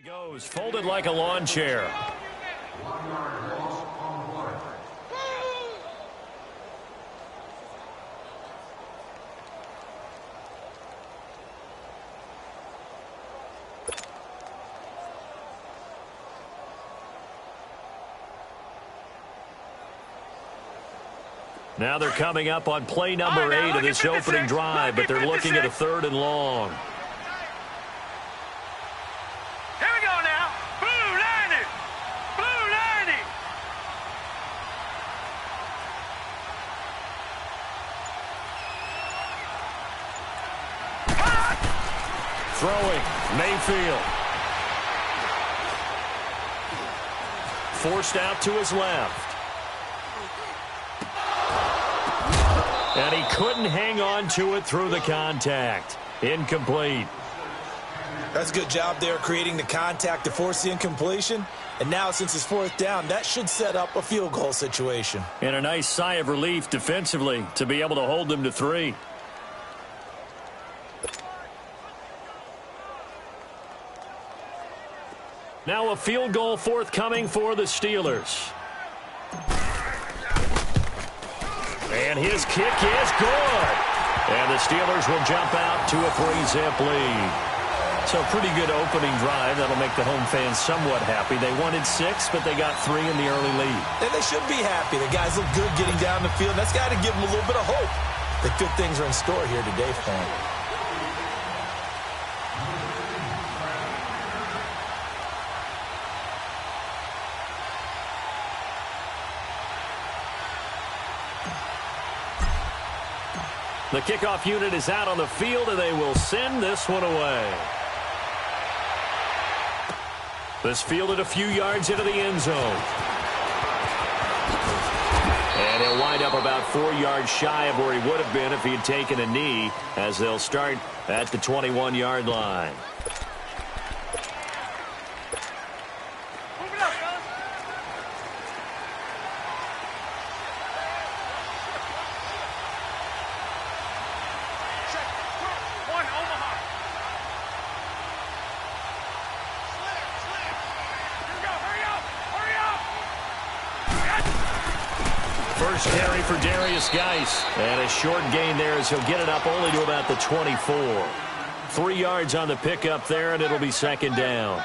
Goes folded like a lawn chair. Now they're coming up on play number 8 of this opening drive, but they're looking at a 3rd and long. Here we go now. Blue 90. Blue 90. Throwing, Mayfield. Forced out to his left. And he couldn't hang on to it through the contact. Incomplete. That's a good job there creating the contact to force the incompletion. And now since it's 4th down, that should set up a field goal situation. And a nice sigh of relief defensively to be able to hold them to 3. Now a field goal forthcoming for the Steelers. And his kick is good. And the Steelers will jump out to a 3-zip lead. So pretty good opening drive. That'll make the home fans somewhat happy. They wanted 6, but they got 3 in the early lead. And they should be happy. The guys look good getting down the field. That's got to give them a little bit of hope that good things are in store here today for them. The kickoff unit is out on the field, and they will send this one away. This fielded a few yards into the end zone. And he'll wind up about 4 yards shy of where he would have been if he had taken a knee, as they'll start at the 21-yard line. First carry for Darius Geis. And a short gain there as he'll get it up only to about the 24. 3 yards on the pickup there, and it'll be 2nd down.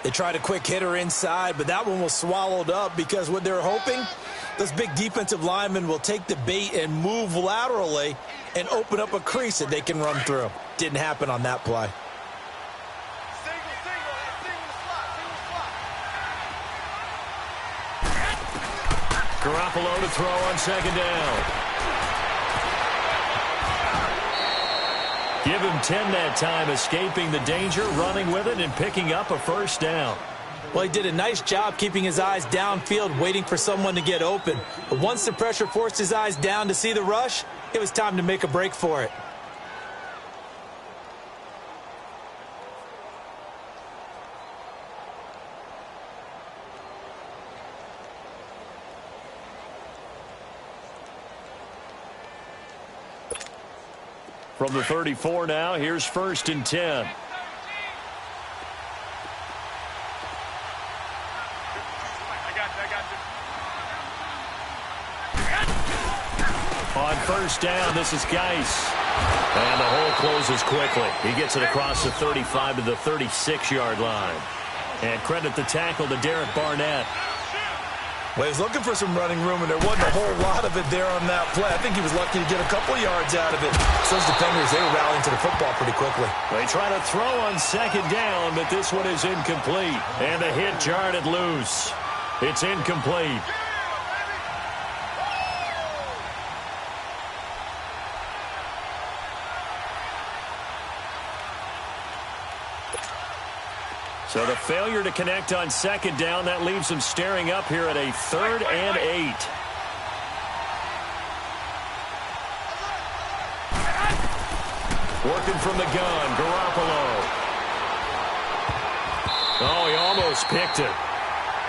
They tried a quick hitter inside, but that one was swallowed up because what they're hoping, those big defensive linemen will take the bait and move laterally and open up a crease that they can run through. Didn't happen on that play. Garoppolo to throw on 2nd down. Give him 10 that time, escaping the danger, running with it, and picking up a 1st down. Well, he did a nice job keeping his eyes downfield, waiting for someone to get open. But once the pressure forced his eyes down to see the rush, it was time to make a break for it. From the 34 now, here's 1st and 10. On 1st down, this is Geis. And the hole closes quickly. He gets it across the 35 to the 36-yard line. And credit the tackle to Derek Barnett. Well, he was looking for some running room, and there wasn't a whole lot of it there on that play. I think he was lucky to get a couple yards out of it. So those defenders, they were rallying to the football pretty quickly. They try to throw on 2nd down, but this one is incomplete. And the hit jarred it loose. It's incomplete. So the failure to connect on 2nd down, that leaves them staring up here at a 3rd and 8. Working from the gun, Garoppolo. Oh, he almost picked it.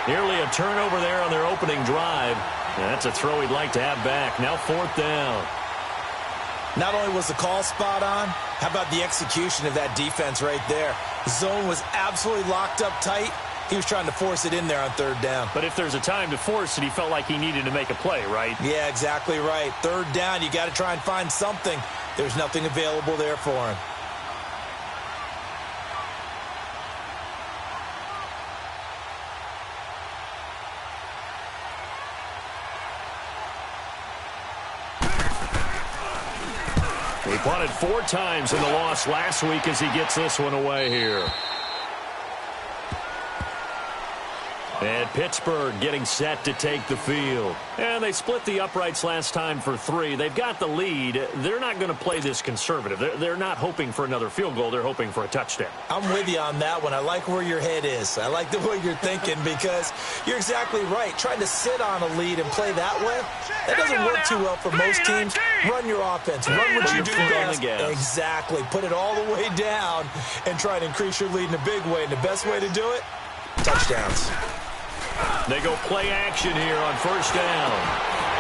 Nearly a turnover there on their opening drive. That's a throw he'd like to have back. Now 4th down. Not only was the call spot on, how about the execution of that defense right there? The zone was absolutely locked up tight. He was trying to force it in there on third down. But if there's a time to force it, he felt like he needed to make a play, right? Yeah, exactly right. Third down, you got to try and find something. There's nothing available there for him. He punted 4 times in the loss last week as he gets this one away here. And Pittsburgh getting set to take the field. And they split the uprights last time for 3. They've got the lead. They're not going to play this conservative. They're not hoping for another field goal. They're hoping for a touchdown. I'm with you on that one. I like where your head is. I like the way you're thinking because you're exactly right. Trying to sit on a lead and play that way, that doesn't work too well for most teams. Run your offense. Run what you do best. Exactly. Put it all the way down and try to increase your lead in a big way. And the best way to do it, touchdowns. They go play action here on first down.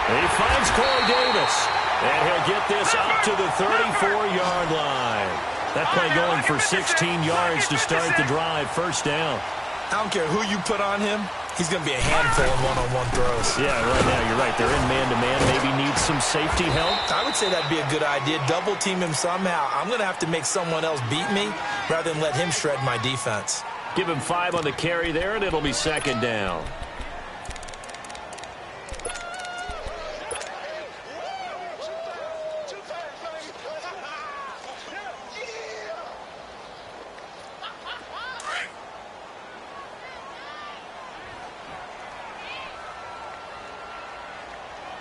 And he finds Corey Davis. And he'll get this up to the 34-yard line. That play going for 16 yards to start the drive. First down. I don't care who you put on him. He's going to be a handful in one-on-one throws. Yeah, right now you're right. They're in man-to-man. Maybe needs some safety help. I would say that'd be a good idea. Double team him somehow. I'm going to have to make someone else beat me rather than let him shred my defense. Give him 5 on the carry there, and it'll be second down.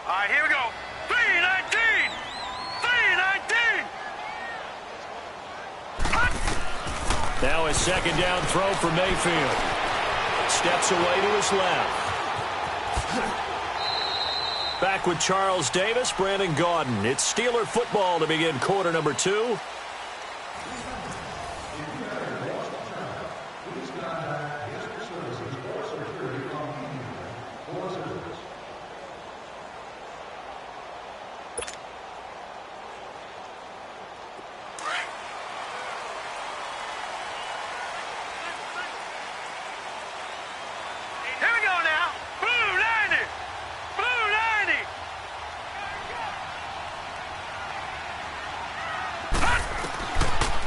All right, here we go. 319! 319! Now a second down throw for Mayfield. Steps away to his left. Back with Charles Davis, Brandon Gaudin. It's Steeler football to begin quarter number 2.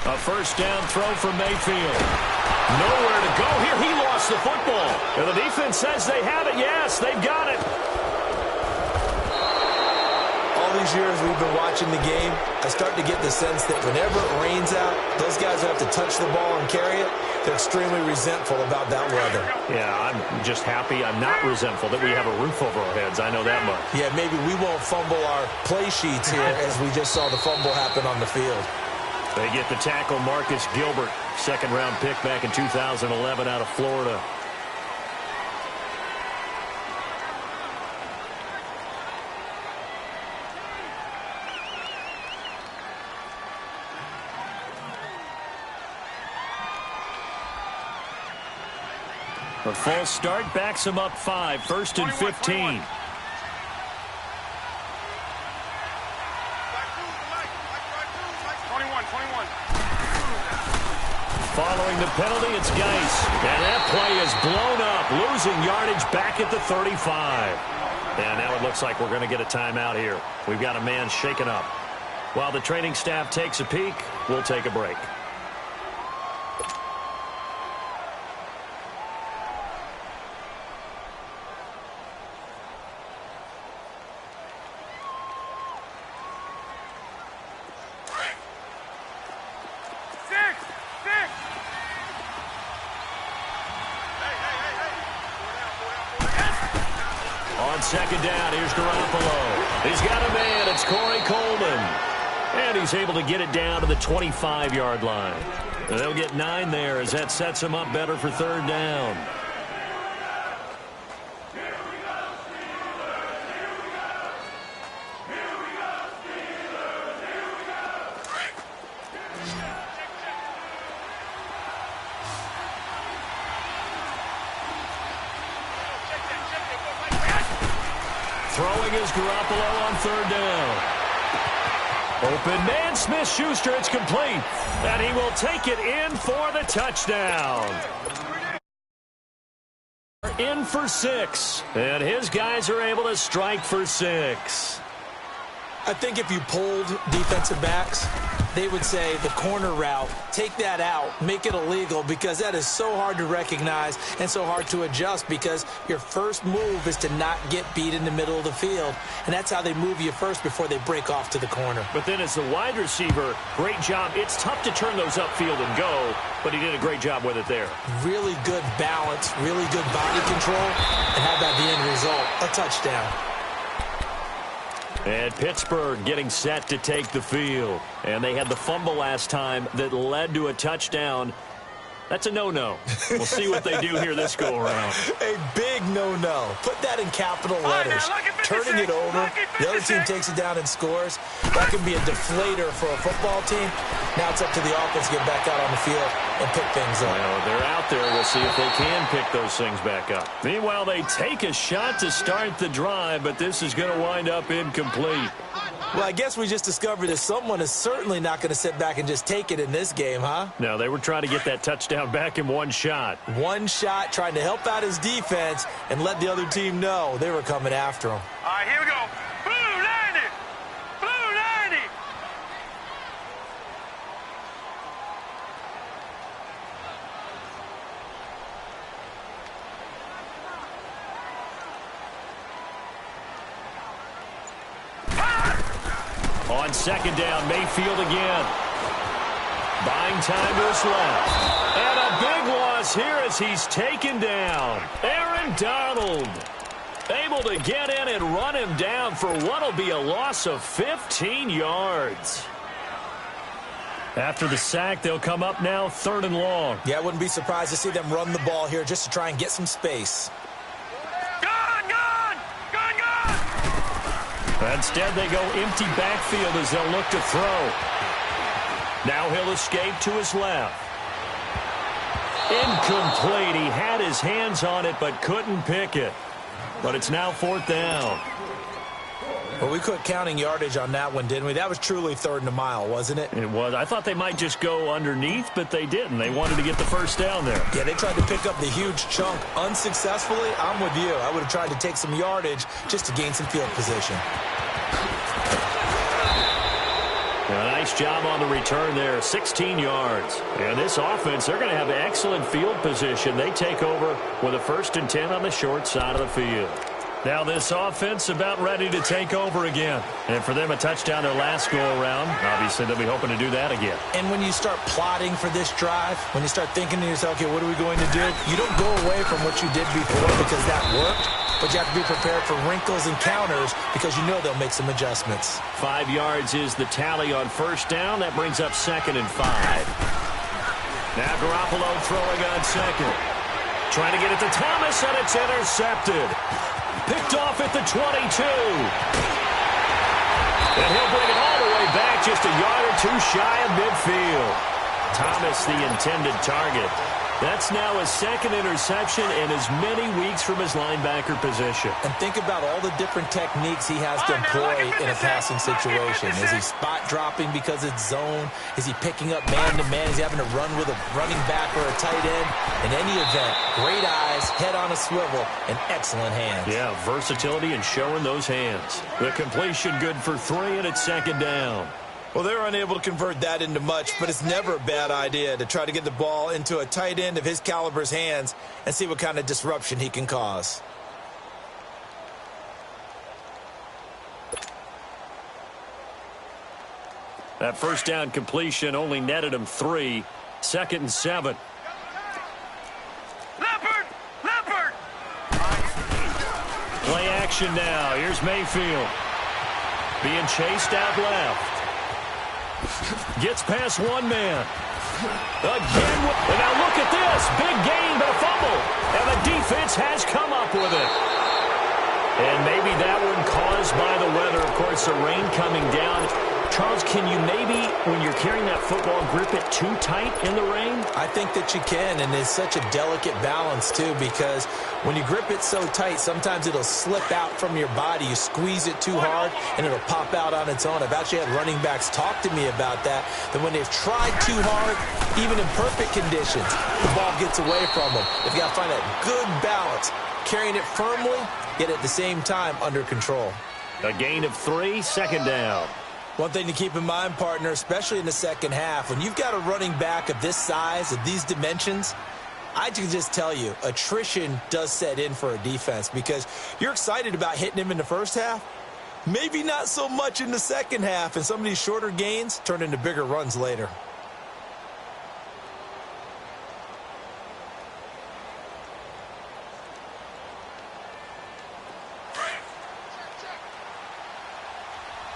A first down throw for Mayfield. Nowhere to go here. He lost the football. And the defense says they have it. Yes, they've got it. All these years we've been watching the game, I start to get the sense that whenever it rains out, those guys who have to touch the ball and carry it, they're extremely resentful about that weather. Yeah, I'm just happy. I'm not resentful that we have a roof over our heads. I know that much. Yeah, maybe we won't fumble our play sheets here as we just saw the fumble happen on the field. They get the tackle, Marcus Gilbert, second-round pick back in 2011 out of Florida. A false start backs him up 5, first and 15. Following the penalty, it's Geis. And that play is blown up, losing yardage back at the 35. And now it looks like we're going to get a timeout here. We've got a man shaken up. While the training staff takes a peek, we'll take a break. Second down, here's Garoppolo. He's got a man, it's Corey Coleman. And he's able to get it down to the 25-yard line. And they'll get 9 there as that sets him up better for third down. Throwing is Garoppolo on third down. Open man, Smith-Schuster, it's complete. And he will take it in for the touchdown. In for 6. And his guys are able to strike for 6. I think if you polled defensive backs, they would say the corner route, take that out, make it illegal, because that is so hard to recognize and so hard to adjust, because your first move is to not get beat in the middle of the field. And that's how they move you first before they break off to the corner. But then as the wide receiver, great job. It's tough to turn those upfield and go, but he did a great job with it there. Really good balance, really good body control, and how about the end result? A touchdown. And Pittsburgh getting set to take the field. And they had the fumble last time that led to a touchdown. That's a no-no. We'll see what they do here this go-around. A big no-no. Put that in capital letters. Turning it over, the other team takes it down and scores. That can be a deflator for a football team. Now it's up to the offense to get back out on the field and pick things up. Well, they're out there. We'll see if they can pick those things back up. Meanwhile, they take a shot to start the drive, but this is going to wind up incomplete. Well, I guess we just discovered that someone is certainly not going to sit back and just take it in this game, huh? No, they were trying to get that touchdown back in one shot. One shot, trying to help out his defense and let the other team know they were coming after him. All right, here we go. Blue 90. Blue 90. On second down, Mayfield again. Buying time to his left. And a big loss here as he's taken down. Aaron Donald able to get in and run him down for what will be a loss of 15 yards. After the sack, they'll come up now 3rd and long. Yeah, I wouldn't be surprised to see them run the ball here just to try and get some space. Instead, they go empty backfield as they'll look to throw. Now he'll escape to his left. Incomplete. He had his hands on it but couldn't pick it. But it's now 4th down. Well, we quit counting yardage on that one, didn't we? That was truly 3rd and a mile, wasn't it? It was. I thought they might just go underneath, but they didn't. They wanted to get the first down there. Yeah, they tried to pick up the huge chunk unsuccessfully. I'm with you. I would have tried to take some yardage just to gain some field position. A nice job on the return there, 16 yards. And this offense, they're going to have excellent field position. They take over with a 1st and 10 on the short side of the field. Now this offense about ready to take over again. And for them, a touchdown their last go-around. Obviously, they'll be hoping to do that again. And when you start plotting for this drive, when you start thinking to yourself, okay, what are we going to do? You don't go away from what you did before because that worked. But you have to be prepared for wrinkles and counters because you know they'll make some adjustments. 5 yards is the tally on 1st down. That brings up 2nd and 5. Now Garoppolo throwing on 2nd. Trying to get it to Thomas, and it's intercepted. Picked off at the 22. And he'll bring it all the way back just a yard or two shy of midfield. Thomas, the intended target. That's now his 2nd interception in as many weeks from his linebacker position. And think about all the different techniques he has to employ in a passing situation. Is he spot dropping because it's zone? Is he picking up man-to-man? Is he having to run with a running back or a tight end? In any event, great eyes, head on a swivel, and excellent hands. Yeah, versatility and showing those hands. The completion good for 3, and it's 2nd down. Well, they're unable to convert that into much, but it's never a bad idea to try to get the ball into a tight end of his caliber's hands and see what kind of disruption he can cause. That 1st down completion only netted him 3. 2nd and 7. Leopard! Play action now. Here's Mayfield. Being chased out left. Gets past one man. Again. And now look at this. Big gain, but a fumble. And the defense has come up with it. And maybe that one caused by the weather. Of course, the rain coming down. Charles, can you maybe, when you're carrying that football, grip it too tight in the rain? I think that you can, and it's such a delicate balance, too, because when you grip it so tight, sometimes it'll slip out from your body. You squeeze it too hard, and it'll pop out on its own. I've actually had running backs talk to me about that when they've tried too hard, even in perfect conditions, the ball gets away from them. They've got to find that good balance, carrying it firmly, yet at the same time under control. A gain of 3, second down. One thing to keep in mind, partner, especially in the second half, when you've got a running back of this size, of these dimensions, I can just tell you, attrition does set in for a defense because you're excited about hitting him in the first half, maybe not so much in the second half, and some of these shorter gains turn into bigger runs later.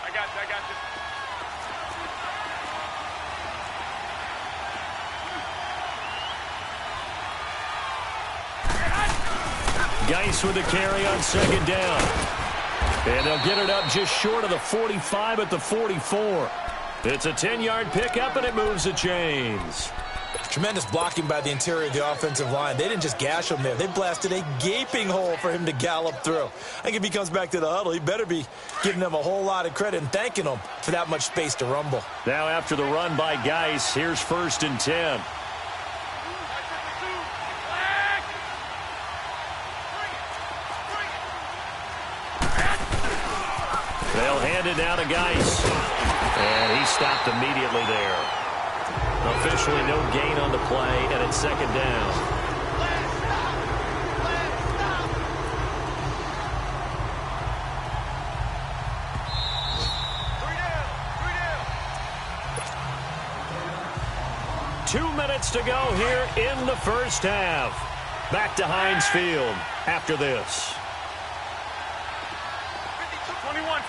I got this. Geis with the carry on second down. And they'll get it up just short of the 45 at the 44. It's a 10-yard pickup, and it moves the chains. Tremendous blocking by the interior of the offensive line. They didn't just gash him there. They blasted a gaping hole for him to gallop through. I think if he comes back to the huddle, he better be giving them a whole lot of credit and thanking them for that much space to rumble. Now after the run by Geis, here's 1st and 10. They'll hand it down to Geis. And he stopped immediately there. Officially no gain on the play, and it's second down. Two minutes to go here in the first half. Back to Heinz Field after this. 21.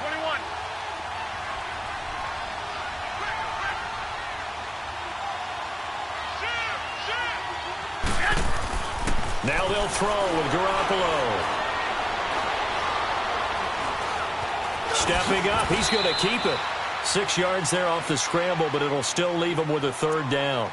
Now they'll throw with Garoppolo. Stepping up, he's going to keep it. 6 yards there off the scramble, but it'll still leave him with a third down.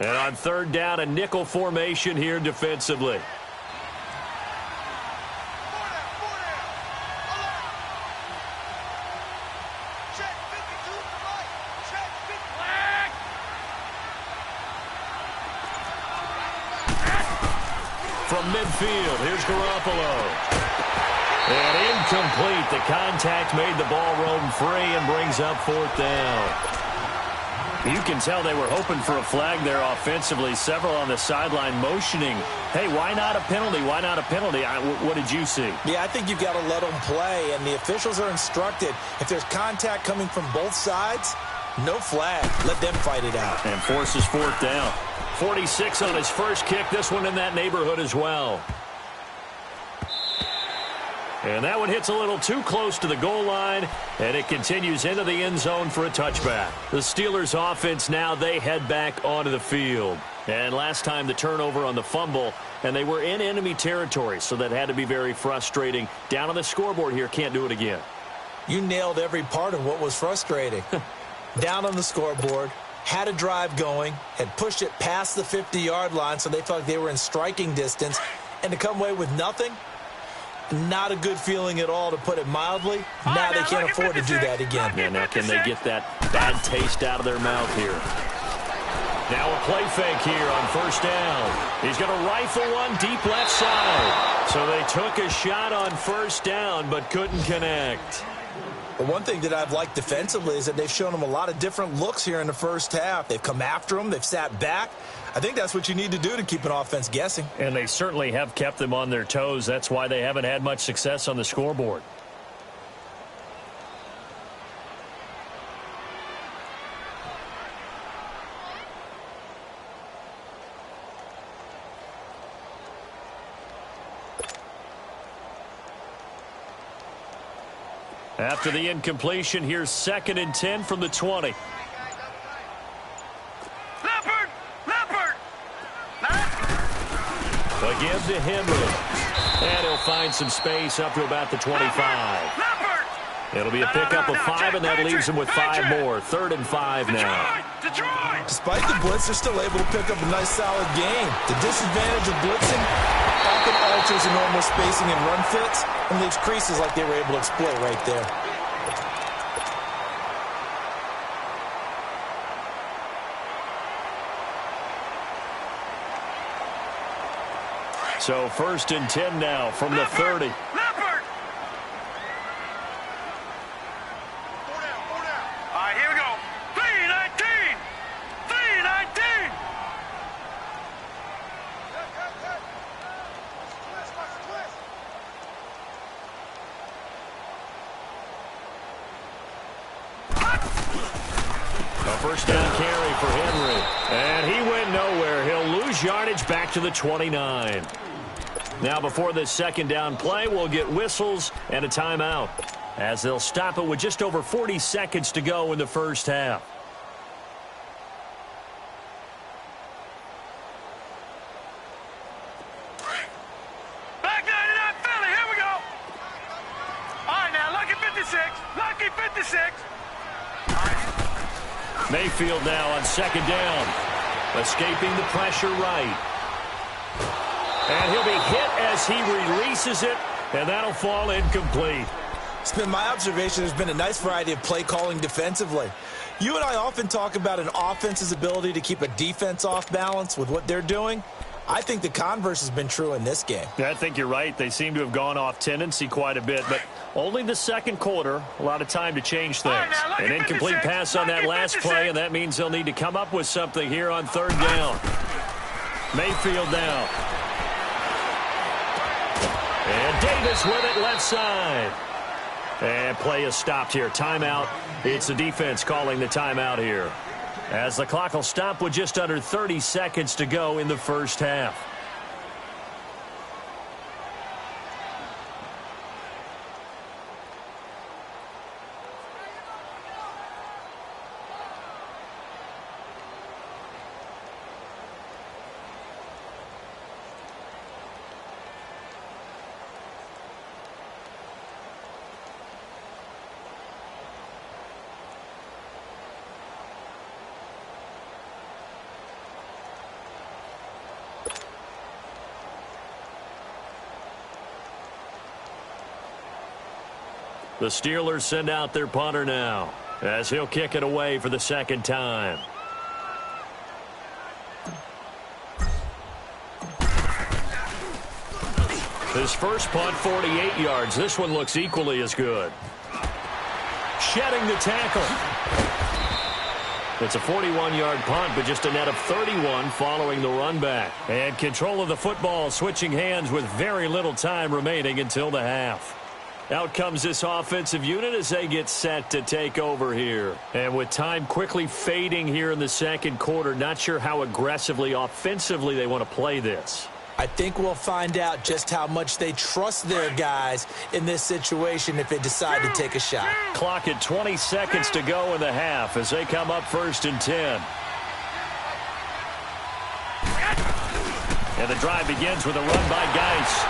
And on third down, a nickel formation here defensively. From midfield, here's Garoppolo. And incomplete. The contact made the ball roam free and brings up 4th down. You can tell they were hoping for a flag there offensively. Several on the sideline motioning, hey, why not a penalty? Why not a penalty? What did you see? Yeah, I think you've got to let them play, and the officials are instructed. If there's contact coming from both sides, no flag. Let them fight it out. And forces 4th down. 46 on his first kick. This one in that neighborhood as well. And that one hits a little too close to the goal line, and it continues into the end zone for a touchback. The Steelers offense now, they head back onto the field. And last time the turnover on the fumble, and they were in enemy territory, so that had to be very frustrating. Down on the scoreboard here, can't do it again. You nailed every part of what was frustrating. Down on the scoreboard, had a drive going, had pushed it past the 50-yard line, so they felt like they were in striking distance, and to come away with nothing, not a good feeling at all, to put it mildly. Now they can't afford to do that again. Yeah, now can they get that bad taste out of their mouth here? Now a play fake here on 1st down. He's going to rifle one deep left side. So they took a shot on 1st down but couldn't connect. But one thing that I've liked defensively is that they've shown them a lot of different looks here in the first half. They've come after them. They've sat back. I think that's what you need to do to keep an offense guessing. And they certainly have kept them on their toes. That's why they haven't had much success on the scoreboard. After the incompletion, here's 2nd and 10 from the 20. Leopard! Leopard! Again to Henry. And he'll find some space up to about the 25. Leopard! It'll be a pickup of 5, and that leaves him with 5 more. 3rd and 5 now. Detroit! Despite the blitz, they're still able to pick up a nice, solid game. The disadvantage of blitzing often alters the normal spacing and run fits and leaves creases like they were able to exploit right there. So 1st and 10 now from the 30. Leopard! All right, here we go. 3-19! 3-19! A first down carry for Henry. And he went nowhere. He'll lose yardage back to the 29. Now before this 2nd down play, we'll get whistles and a timeout, as they'll stop it with just over 40 seconds to go in the first half. Back 99 Philly, here we go. All right, now, lucky 56. Lucky 56. Mayfield now on 2nd down, escaping the pressure right. And he'll be hit as he releases it, and that'll fall incomplete. It's been my observation there's been a nice variety of play calling defensively. You and I often talk about an offense's ability to keep a defense off balance with what they're doing. I think the converse has been true in this game. Yeah, I think you're right. They seem to have gone off tendency quite a bit, but only the 2nd quarter, a lot of time to change things. Right, now, An incomplete 56, pass on that last 56. play, and that means they'll need to come up with something here on 3rd down. Mayfield now. And Davis with it left side. And play is stopped here. Timeout. It's the defense calling the timeout here, as the clock will stop with just under 30 seconds to go in the first half. The Steelers send out their punter now, as he'll kick it away for the 2nd time. His first punt, 48 yards. This one looks equally as good. Shedding the tackle. It's a 41-yard punt, but just a net of 31 following the run back. And control of the football switching hands with very little time remaining until the half. Out comes this offensive unit as they get set to take over here. And with time quickly fading here in the 2nd quarter, not sure how aggressively, offensively they want to play this. I think we'll find out just how much they trust their guys in this situation if they decide to take a shot. Clock at 20 seconds to go in the half as they come up 1st and 10. And the drive begins with a run by Geis.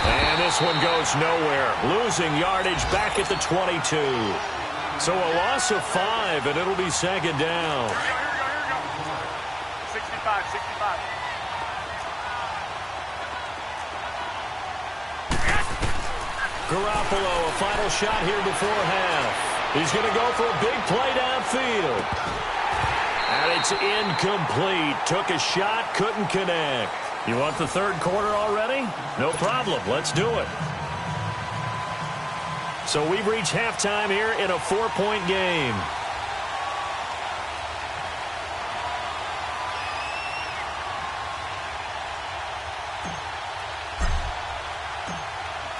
And this one goes nowhere. Losing yardage back at the 22. So a loss of 5, and it'll be 2nd down. Here we go. 65, 65. Garoppolo, a final shot here before half. He's going to go for a big play downfield. And it's incomplete. Took a shot, couldn't connect. You want the 3rd quarter already? No problem. Let's do it. So we've reached halftime here in a 4-point game.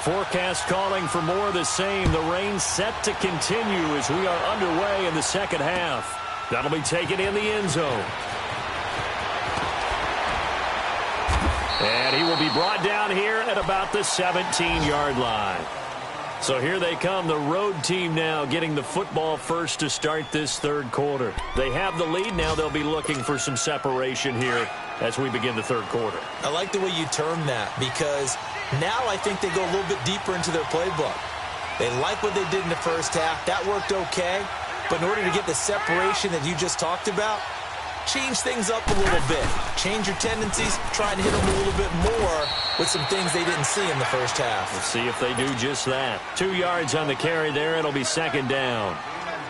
Forecast calling for more of the same. The rain set to continue as we are underway in the 2nd half. That'll be taken in the end zone. And he will be brought down here at about the 17-yard line. So here they come, the road team now getting the football first to start this third quarter. They have the lead. Now they'll be looking for some separation here as we begin the third quarter. I like the way you term that, because now I think they go a little bit deeper into their playbook. They like what they did in the first half. That worked okay. But in order to get the separation that you just talked about, change things up a little bit. Change your tendencies, try and hit them a little bit more with some things they didn't see in the first half. Let's see if they do just that. 2 yards on the carry there. It'll be second down.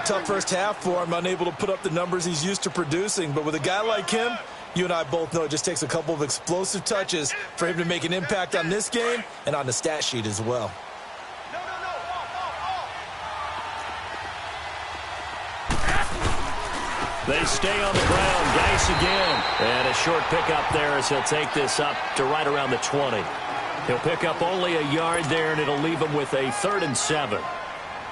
Tough first half for him, unable to put up the numbers he's used to producing. But with a guy like him, you and I both know it just takes a couple of explosive touches for him to make an impact on this game and on the stat sheet as well. They stay on the ground. Geis again. And a short pickup there as he'll take this up to right around the 20. He'll pick up only a yard there, and it'll leave him with a 3rd and 7.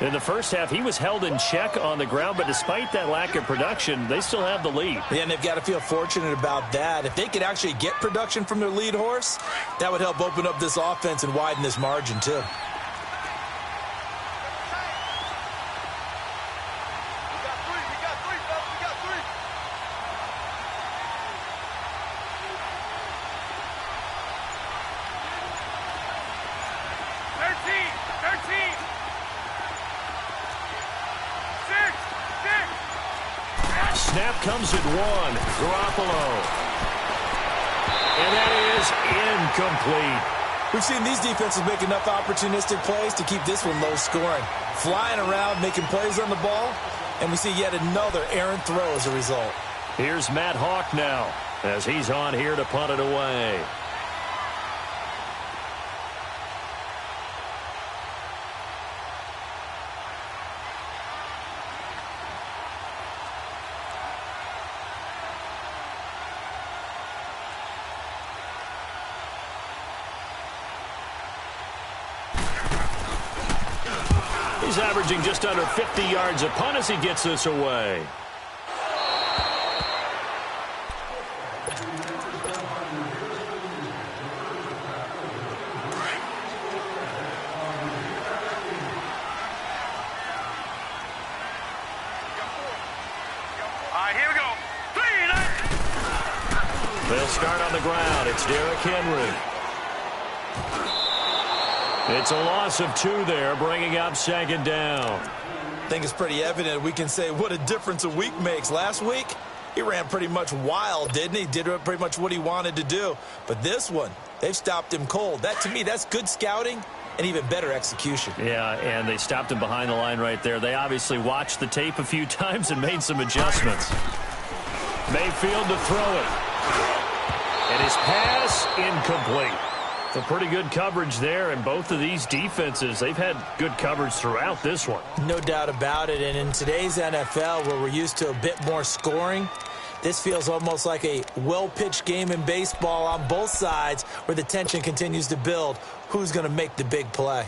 In the first half, he was held in check on the ground, but despite that lack of production, they still have the lead. Yeah, and they've got to feel fortunate about that. If they could actually get production from their lead horse, that would help open up this offense and widen this margin, too. Snap comes at 1. Garoppolo. And that is incomplete. We've seen these defenses make enough opportunistic plays to keep this one low scoring. Flying around, making plays on the ball, and we see yet another errant throw as a result. Here's Matt Hawk now as he's on here to punt it away. He's averaging just under 50 yards a punt as he gets this away. All right, here we go. 3 and 8. They'll start on the ground. It's Derrick Henry. It's a loss of 2 there, bringing up second down. I think it's pretty evident. We can say what a difference a week makes. Last week, he ran pretty much wild, didn't he? Did pretty much what he wanted to do. But this one, they've stopped him cold. That, to me, that's good scouting and even better execution. Yeah, and they stopped him behind the line right there. They obviously watched the tape a few times and made some adjustments. Mayfield to throw it. And his pass incomplete. So pretty good coverage there, and both of these defenses, they've had good coverage throughout this one. No doubt about it, and in today's NFL, where we're used to a bit more scoring, this feels almost like a well-pitched game in baseball on both sides where the tension continues to build. Who's going to make the big play?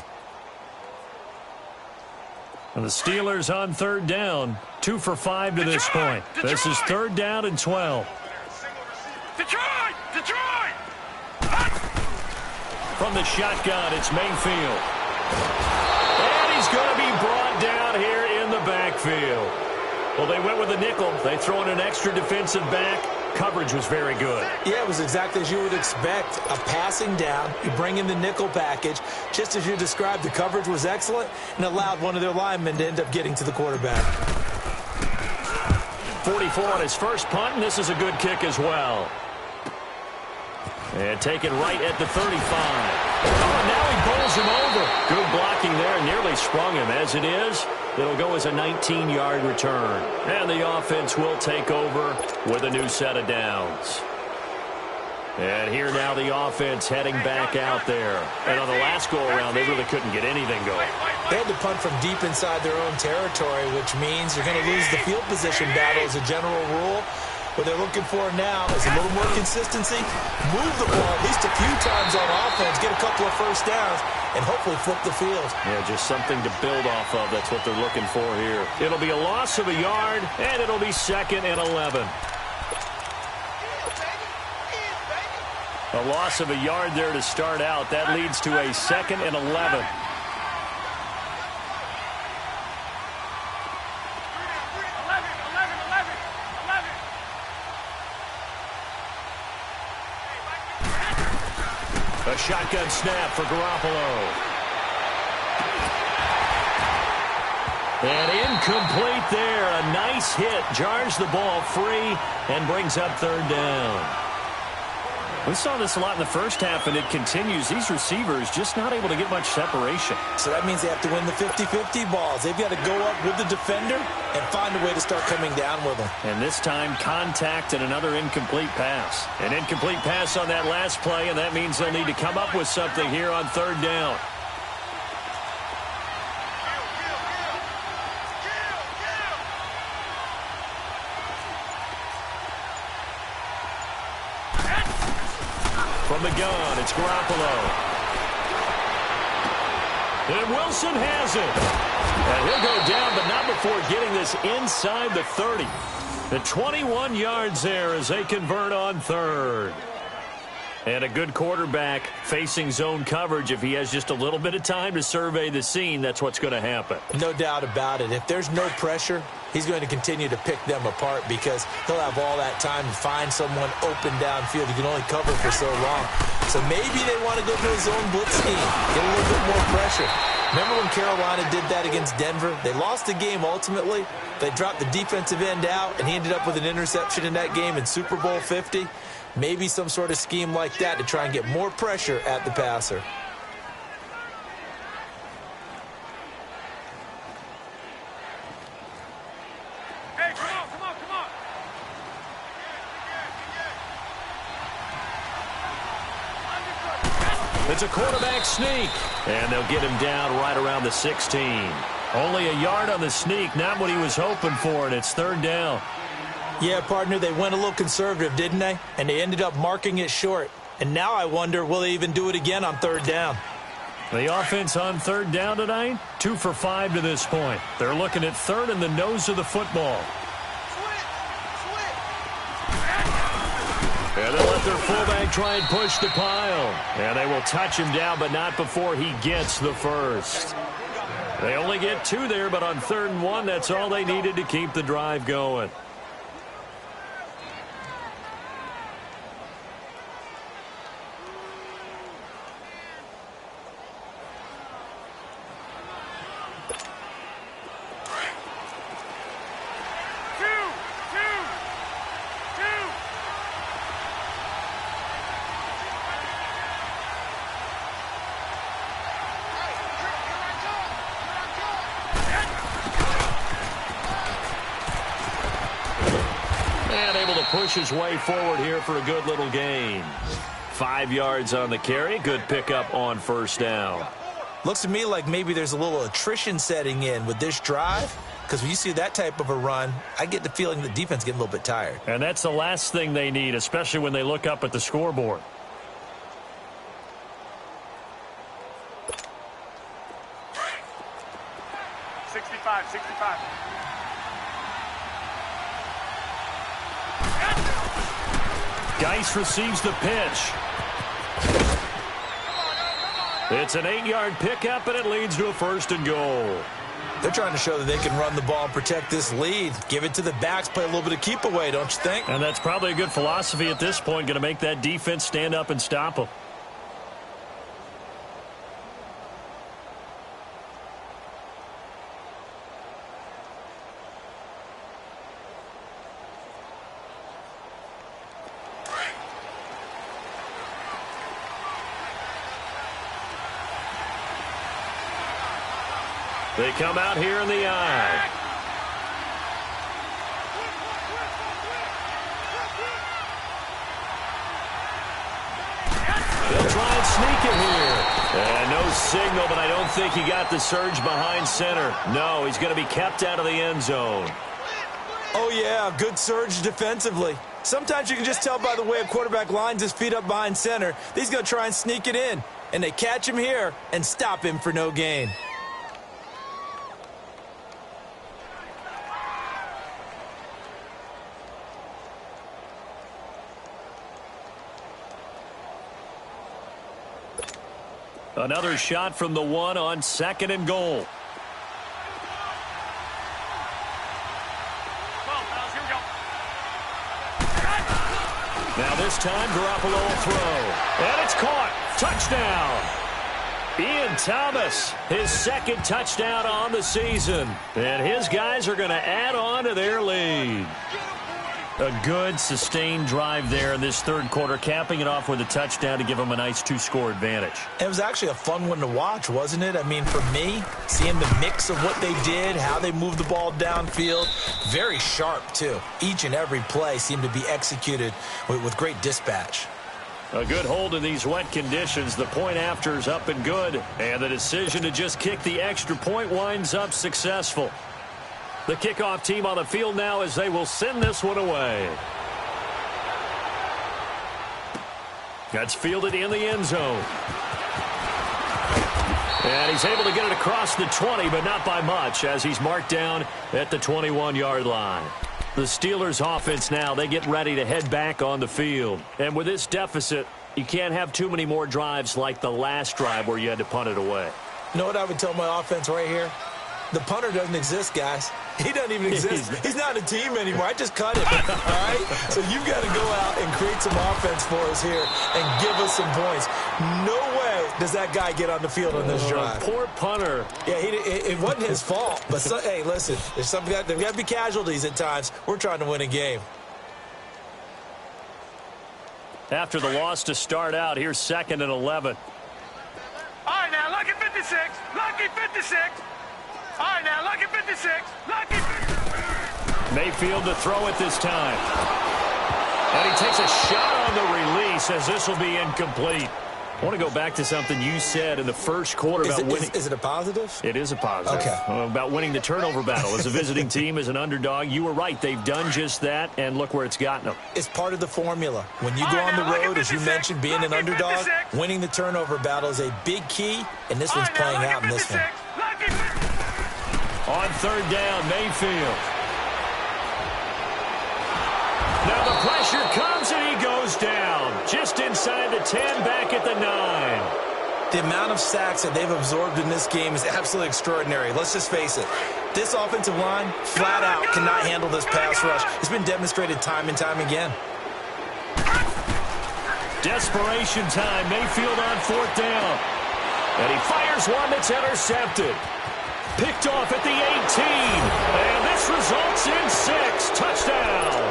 And the Steelers on 3rd down, 2 for 5 to this point. This is 3rd down and 12. Detroit! From the shotgun, it's Mayfield. And he's going to be brought down here in the backfield. Well, they went with a nickel. They throw in an extra defensive back. Coverage was very good. Yeah, it was exactly as you would expect. A passing down. You bring in the nickel package. Just as you described, the coverage was excellent and allowed one of their linemen to end up getting to the quarterback. 44 on his first punt, and this is a good kick as well. And taken right at the 35. Oh, now he bowls him over. Good blocking there, nearly sprung him. As it is, it'll go as a 19-yard return. And the offense will take over with a new set of downs. And here now the offense heading back out there. And on the last go-around, they really couldn't get anything going. They had to punt from deep inside their own territory, which means you're going to lose the field position battle as a general rule. What they're looking for now is a little more consistency, move the ball at least a few times on offense, get a couple of first downs, and hopefully flip the field. Yeah, just something to build off of. That's what they're looking for here. It'll be a loss of a yard, and it'll be 2nd and 11. A loss of a yard there to start out. That leads to a 2nd and 11. A shotgun snap for Garoppolo. And incomplete there. A nice hit. Jars the ball free and brings up third down. We saw this a lot in the first half, and it continues. These receivers just not able to get much separation. So that means they have to win the 50-50 balls. They've got to go up with the defender and find a way to start coming down with them. And this time, contact and another incomplete pass. An incomplete pass on that last play, and that means they'll need to come up with something here on third down. From the gun, it's Garoppolo. And Wilson has it. And he'll go down, but not before getting this inside the 30. The 21 yards there as they convert on third. And a good quarterback facing zone coverage. If he has just a little bit of time to survey the scene, that's what's going to happen. No doubt about it. If there's no pressure, he's going to continue to pick them apart because he'll have all that time to find someone open downfield. He can only cover for so long. So maybe they want to go to a zone blitz scheme, get a little bit more pressure. Remember when Carolina did that against Denver? They lost the game ultimately. They dropped the defensive end out, and he ended up with an interception in that game in Super Bowl 50. Maybe some sort of scheme like that to try and get more pressure at the passer. Hey, come on. It's a quarterback sneak, and they'll get him down right around the 16. Only a yard on the sneak, not what he was hoping for, and it's third down. Yeah, partner, they went a little conservative, didn't they? And they ended up marking it short. And now I wonder, will they even do it again on third down? The offense on third down tonight, 2 for 5 to this point. They're looking at third in the nose of the football. And they'll let their fullback try and push the pile. And they will touch him down, but not before he gets the first. They only get 2 there, but on 3rd and 1, that's all they needed to keep the drive going. Push his way forward here for a good little gain. 5 yards on the carry. Good pickup on first down. Looks to me like maybe there's a little attrition setting in with this drive, because when you see that type of a run, I get the feeling the defense getting a little bit tired. And that's the last thing they need, especially when they look up at the scoreboard. Geis receives the pitch. It's an 8-yard pickup, and it leads to a 1st and goal. They're trying to show that they can run the ball and protect this lead. Give it to the backs, play a little bit of keep away, don't you think? And that's probably a good philosophy at this point, going to make that defense stand up and stop them. They come out here in the eye. They'll try and sneak it here. And no signal, but I don't think he got the surge behind center. No, he's going to be kept out of the end zone. Oh, yeah, good surge defensively. Sometimes you can just tell by the way a quarterback lines his feet up behind center. He's going to try and sneak it in. And they catch him here and stop him for no gain. Another shot from the 1 on 2nd and goal. Now this time, Garoppolo will throw. And it's caught. Touchdown. Ian Thomas, his second touchdown on the season. And his guys are going to add on to their lead. A good, sustained drive there in this third quarter, capping it off with a touchdown to give them a nice two-score advantage. It was actually a fun one to watch, wasn't it? I mean, for me, seeing the mix of what they did, how they moved the ball downfield, very sharp, too. Each and every play seemed to be executed with great dispatch. A good hold in these wet conditions. The point after is up and good. And the decision to just kick the extra point winds up successful. The kickoff team on the field now as they will send this one away. That's fielded in the end zone. And he's able to get it across the 20, but not by much, as he's marked down at the 21-yard line. The Steelers offense now, they get ready to head back on the field. And with this deficit, you can't have too many more drives like the last drive where you had to punt it away. You know what I would tell my offense right here? The punter doesn't exist, guys. He doesn't even exist. He's not a team anymore. I just cut it, all right? So you've got to go out and create some offense for us here and give us some points. No way does that guy get on the field on this drive. Poor punter. Yeah, it wasn't his fault. But, hey, listen, there's got to be casualties at times. We're trying to win a game. After the loss to start out, here's 2nd and 11. All right, now, lucky 56. Lucky 56. All right, now, lucky 56. Lucky. Mayfield to throw it this time. And he takes a shot on the release as this will be incomplete. I want to go back to something you said in the first quarter about winning. Is it a positive? It is a positive. Okay. About winning the turnover battle. As a visiting team, as an underdog, you were right. They've done just that, and look where it's gotten them. It's part of the formula. When you go on the road, as you mentioned, being an underdog, winning the turnover battle is a big key, and this one's playing out in this one. On third down, Mayfield. Now the pressure comes and he goes down. Just inside the 10, back at the 9. The amount of sacks that they've absorbed in this game is absolutely extraordinary. Let's just face it. This offensive line, flat out, cannot handle this pass rush. It's been demonstrated time and time again. Desperation time. Mayfield on fourth down. And he fires one that's intercepted. Picked off at the 18. And this results in 6. Touchdown.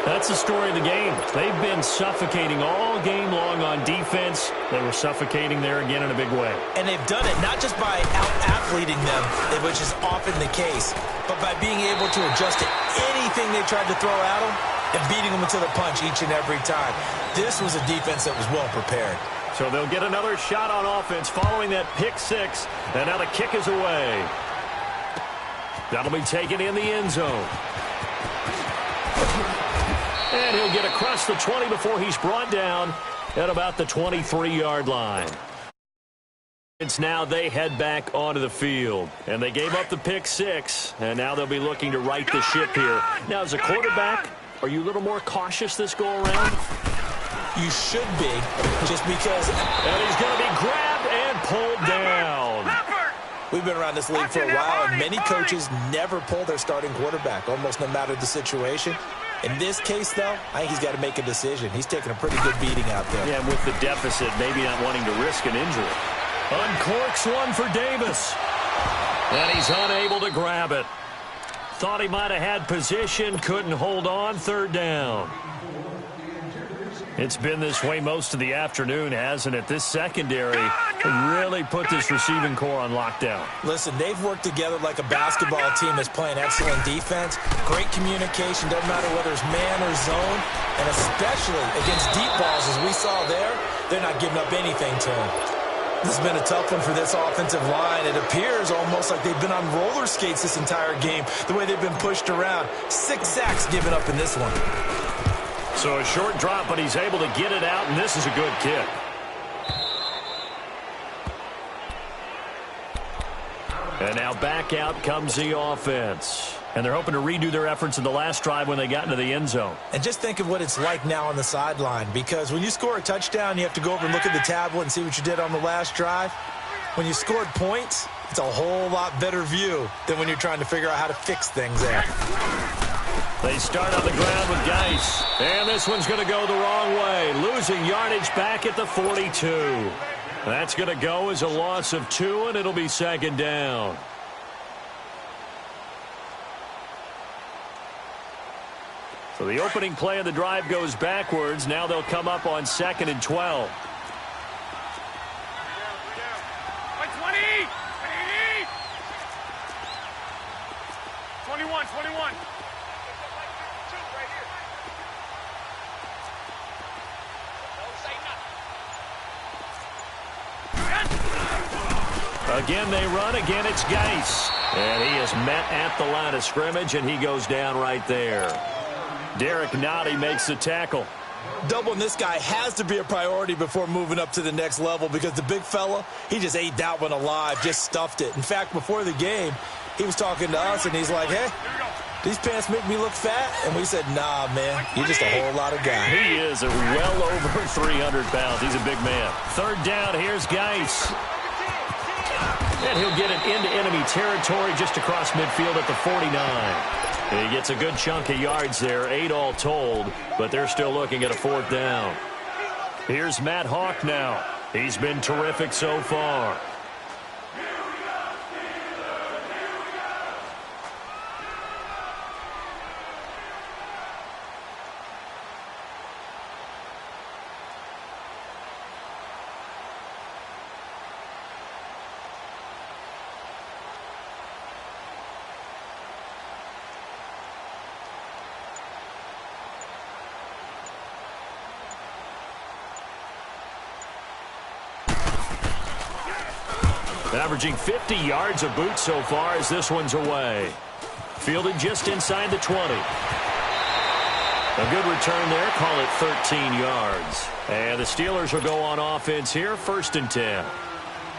That's the story of the game. They've been suffocating all game long on defense. They were suffocating there again in a big way. And they've done it not just by out-athleting them, which is often the case, but by being able to adjust to anything they tried to throw at them and beating them into the punch each and every time. This was a defense that was well prepared. So they'll get another shot on offense following that pick 6. And now the kick is away. That'll be taken in the end zone. And he'll get across the 20 before he's brought down at about the 23-yard line. It's now they head back onto the field. And they gave up the pick 6. And now they'll be looking to right the ship here. Now, as a quarterback, are you a little more cautious this go-around? You should be, just because. And he's going to be grabbed and pulled down. We've been around this league for a while, and many coaches never pull their starting quarterback, almost no matter the situation. In this case, though, I think he's got to make a decision. He's taking a pretty good beating out there. Yeah, and with the deficit, maybe not wanting to risk an injury. Uncorks one for Davis. And he's unable to grab it. Thought he might have had position, couldn't hold on, third down. It's been this way most of the afternoon, hasn't it? This secondary really put this receiving core on lockdown. Listen, they've worked together like a basketball team that's playing excellent defense. Great communication, doesn't matter whether it's man or zone. And especially against deep balls, as we saw there, they're not giving up anything to him. This has been a tough one for this offensive line. It appears almost like they've been on roller skates this entire game, the way they've been pushed around. 6 sacks given up in this one. So a short drop, but he's able to get it out, and this is a good kick. And now back out comes the offense. And they're hoping to redo their efforts in the last drive when they got into the end zone. And just think of what it's like now on the sideline, because when you score a touchdown, you have to go over and look at the tablet and see what you did on the last drive. When you scored points, it's a whole lot better view than when you're trying to figure out how to fix things there. They start on the ground with Geis. And this one's going to go the wrong way. Losing yardage back at the 42. That's going to go as a loss of 2, and it'll be second down. So the opening play of the drive goes backwards. Now they'll come up on 2nd and 12. 21. Again they run. Again it's Geis. And he is met at the line of scrimmage, and he goes down right there. Derek Nottie makes the tackle. Doubling this guy has to be a priority before moving up to the next level, because the big fella, he just ate that one alive, just stuffed it. In fact, before the game, he was talking to us, and he's like, hey, these pants make me look fat? And we said, nah, man, you're just a whole lot of guy. He is well over 300 pounds. He's a big man. Third down, here's Geis. And he'll get it into enemy territory just across midfield at the 49. And he gets a good chunk of yards there, 8 all told, but they're still looking at a 4th down. Here's Matt Hawk now. He's been terrific so far. Averaging 50 yards a boot so far as this one's away. Fielded just inside the 20. A good return there. Call it 13 yards. And the Steelers will go on offense here, 1st and 10.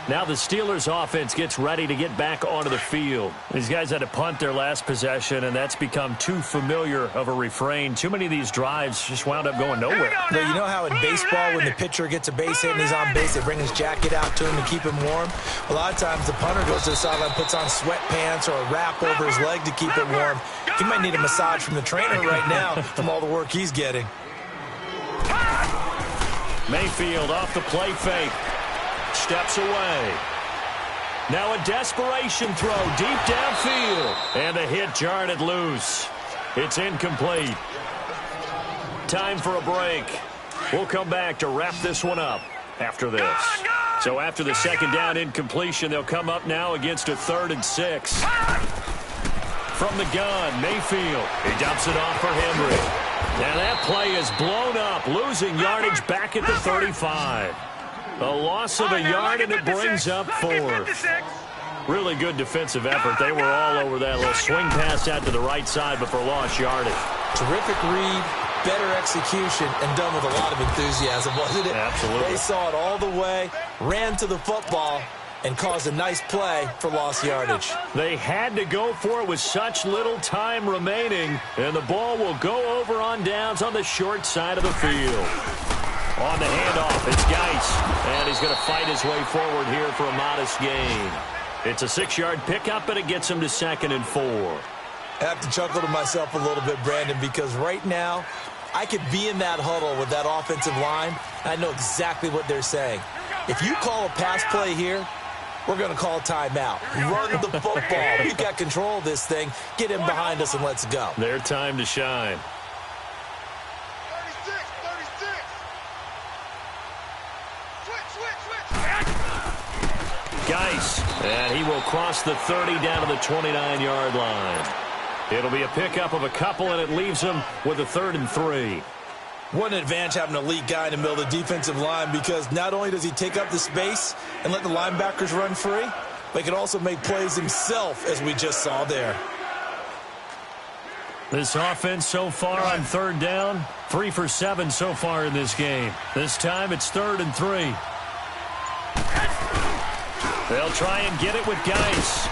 Now the Steelers offense gets ready to get back onto the field. These guys had to punt their last possession, and that's become too familiar of a refrain. Too many of these drives just wound up going nowhere. You know how in baseball when the pitcher gets a base hit and he's on base, they bring his jacket out to him to keep him warm? A lot of times the punter goes to the sideline, puts on sweatpants or a wrap over his leg to keep it warm. He might need a massage from the trainer right now from all the work he's getting. Mayfield off the play fake. Steps away. Now a desperation throw deep downfield. And the hit jarred it loose. It's incomplete. Time for a break. We'll come back to wrap this one up after this. So after the 2nd down incompletion, they'll come up now against a 3rd and 6. From the gun, Mayfield. He dumps it off for Henry. And that play is blown up, losing yardage back at the 35. A loss of a yard, and it brings up 4th. Really good defensive effort. They were all over that little swing pass out to the right side, but for lost yardage. Terrific read, better execution, and done with a lot of enthusiasm, wasn't it? Absolutely. They saw it all the way, ran to the football, and caused a nice play for lost yardage. They had to go for it with such little time remaining, and the ball will go over on downs on the short side of the field. On the handoff, it's Geis, and he's going to fight his way forward here for a modest gain. It's a 6-yard pickup, and it gets him to 2nd and 4. I have to chuckle to myself a little bit, Brandon, because right now I could be in that huddle with that offensive line, and I know exactly what they're saying. If you call a pass play here, we're going to call a timeout. Run the football. We've got control of this thing. Get him behind us and let's go. Their time to shine. Geis, and he will cross the 30 down to the 29-yard line. It'll be a pickup of a couple, and it leaves him with a 3rd and 3. What an advantage having an elite guy in the middle of the defensive line, because not only does he take up the space and let the linebackers run free, but he can also make plays himself, as we just saw there. This offense so far on 3rd down, 3 for 7 so far in this game. This time it's 3rd and 3. They'll try and get it with Geis.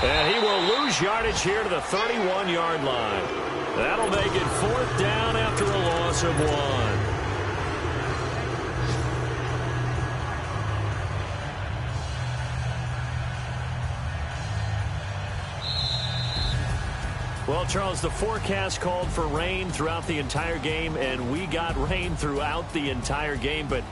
And he will lose yardage here to the 31-yard line. That'll make it 4th down after a loss of 1. Well, Charles, the forecast called for rain throughout the entire game, and we got rain throughout the entire game, but